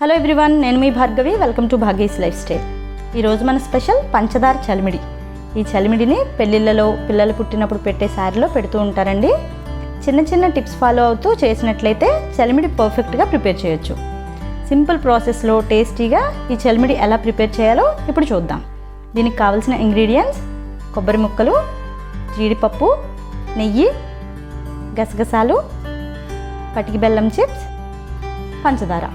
Hello everyone, నేను మీ Bhargavi. Welcome to Bhagya's lifestyle. ఈరోజు మన స్పెషల్ పంచదార చలిమిడి. ఈ చలిమిడిని పెళ్ళిళ్ళలో పిల్లలు పుట్టినప్పుడు పెట్టే శారీలో పెడుతూ ఉంటారండి. చిన్న చిన్న టిప్స్ ఫాలో అవుతూ చేసినట్లయితే చలిమిడి పర్ఫెక్ట్గా ప్రిపేర్ చేయొచ్చు. సింపుల్ ప్రాసెస్లో టేస్టీగా ఈ చలిమిడి ఎలా ప్రిపేర్ చేయాలో ఇప్పుడు చూద్దాం. దీనికి కావాల్సిన ఇంగ్రీడియంట్స్: కొబ్బరి ముక్కలు, జీడిపప్పు, నెయ్యి, గసగసాలు, పటికి బెల్లం చిప్స్, పంచదార.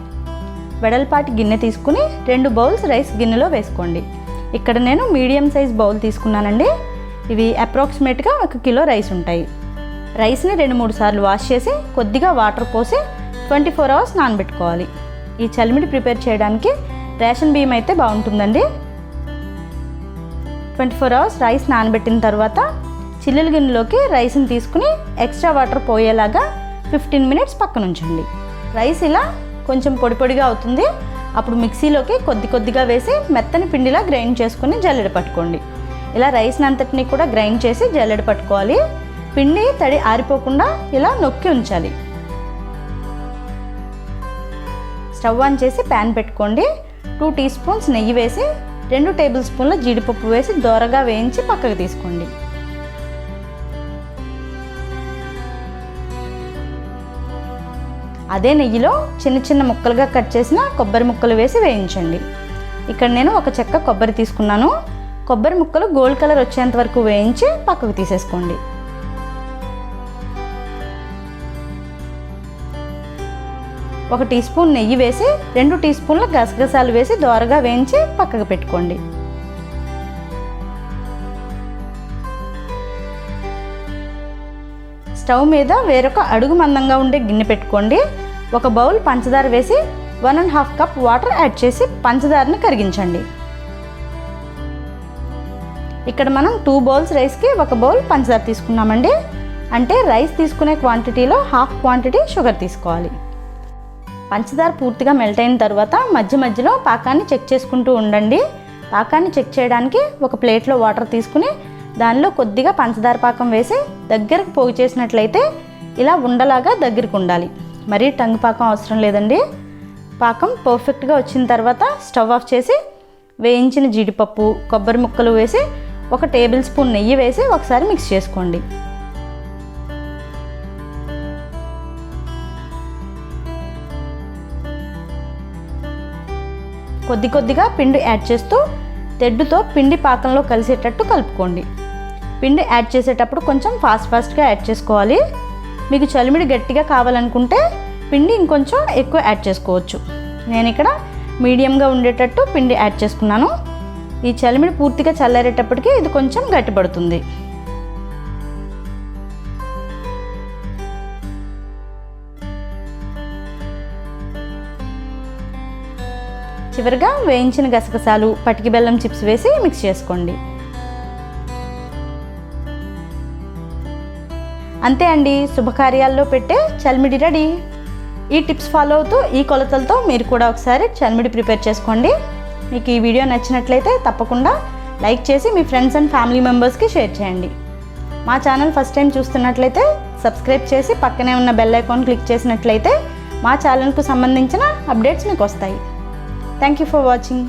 వెడల్పాటి గిన్నె తీసుకుని 2 బౌల్స్ రైస్ గిన్నెలో వేసుకోండి. ఇక్కడ నేను మీడియం సైజ్ బౌల్ తీసుకున్నానండి. ఇవి అప్రాక్సిమేట్గా 1 కిలో రైస్ ఉంటాయి. రైస్ని 2-3 సార్లు వాష్ చేసి కొద్దిగా వాటర్ పోసి 24 అవర్స్ నానబెట్టుకోవాలి. ఈ చలిమిడి ప్రిపేర్ చేయడానికి రేషన్ బియ్యం అయితే బాగుంటుందండి. 24 అవర్స్ రైస్ నానబెట్టిన తర్వాత చిల్లుల గిన్నెలోకి రైస్ని తీసుకుని ఎక్స్ట్రా వాటర్ పోయేలాగా 15 మినిట్స్ పక్కన ఉంచండి. రైస్ ఇలా కొంచెం పొడి పొడిగా అవుతుంది. అప్పుడు మిక్సీలోకి కొద్దిగా వేసి మెత్తని పిండిలా గ్రైండ్ చేసుకుని జల్లెడ పట్టుకోండి. ఇలా రైస్ని అంతటినీ కూడా గ్రైండ్ చేసి జల్లెడ పట్టుకోవాలి. పిండి తడి ఆరిపోకుండా ఇలా నొక్కి ఉంచాలి. స్టవ్ ఆన్ చేసి ప్యాన్ పెట్టుకోండి. 2 టీ స్పూన్స్ నెయ్యి వేసి 2 టేబుల్ స్పూన్ల జీడిపప్పు వేసి దోరగా వేయించి పక్కకు తీసుకోండి. అదే నెయ్యిలో చిన్న చిన్న ముక్కలుగా కట్ చేసిన కొబ్బరి ముక్కలు వేసి వేయించండి. ఇక్కడ నేను 1 చెక్క కొబ్బరి తీసుకున్నాను. కొబ్బరి ముక్కలు గోల్డ్ కలర్ వచ్చేంత వరకు వేయించి పక్కకు తీసేసుకోండి. ఒక టీ స్పూన్ నెయ్యి వేసి 2 టీ స్పూన్ల గసగసాలు వేసి దోరగా వేయించి పక్కకు పెట్టుకోండి. స్టవ్ మీద వేరొక అడుగు మందంగా ఉండే గిన్నె పెట్టుకోండి. 1 బౌల్ పంచదార వేసి 1.5 కప్ వాటర్ యాడ్ చేసి పంచదారని కరిగించండి. ఇక్కడ మనం 2 బౌల్స్ రైస్కి 1 బౌల్ పంచదార తీసుకున్నామండి. అంటే రైస్ తీసుకునే క్వాంటిటీలో హాఫ్ క్వాంటిటీ షుగర్ తీసుకోవాలి. పంచదార పూర్తిగా మెల్ట్ అయిన తర్వాత మధ్యలో పాకాన్ని చెక్ చేసుకుంటూ ఉండండి. పాకాన్ని చెక్ చేయడానికి ఒక ప్లేట్లో వాటర్ తీసుకుని దానిలో కొద్దిగా పంచదార పాకం వేసి దగ్గరకు పోగు చేసినట్లయితే ఇలా ఉండలాగా దగ్గరకు ఉండాలి. మరీ టంగు పాకం అవసరం లేదండి. పాకం పర్ఫెక్ట్గా వచ్చిన తర్వాత స్టవ్ ఆఫ్ చేసి వేయించిన జీడిపప్పు, కొబ్బరి ముక్కలు వేసి 1 టేబుల్ స్పూన్ నెయ్యి వేసి ఒకసారి మిక్స్ చేసుకోండి. కొద్దిగా పిండి యాడ్ చేస్తూ తెడ్డుతో పిండి పాకంలో కలిసేటట్టు కలుపుకోండి. పిండి యాడ్ చేసేటప్పుడు కొంచెం ఫాస్ట్గా యాడ్ చేసుకోవాలి. మీకు చలిమిడి గట్టిగా కావాలనుకుంటే పిండి ఇంకొంచెం ఎక్కువ యాడ్ చేసుకోవచ్చు. నేను ఇక్కడ మీడియంగా ఉండేటట్టు పిండి యాడ్ చేసుకున్నాను. ఈ చలిమిడి పూర్తిగా చల్లారేటప్పటికి ఇది కొంచెం గట్టిపడుతుంది. చివరిగా వేయించిన గసగసాలు, పటికి బెల్లం చిప్స్ వేసి మిక్స్ చేసుకోండి. అంతే అండి, శుభకార్యాల్లో పెట్టే చలిమిడి రెడీ. ఈ టిప్స్ ఫాలో అవుతూ ఈ కొలతలతో మీరు కూడా ఒకసారి చలిమిడి ప్రిపేర్ చేసుకోండి. మీకు ఈ వీడియో నచ్చినట్లయితే తప్పకుండా లైక్ చేసి మీ ఫ్రెండ్స్ అండ్ ఫ్యామిలీ మెంబర్స్కి షేర్ చేయండి. మా ఛానల్ ఫస్ట్ టైం చూస్తున్నట్లయితే సబ్స్క్రైబ్ చేసి పక్కనే ఉన్న బెల్ ఐకాన్ క్లిక్ చేసినట్లయితే మా ఛానల్కు సంబంధించిన అప్డేట్స్ మీకు వస్తాయి. Thank you for watching.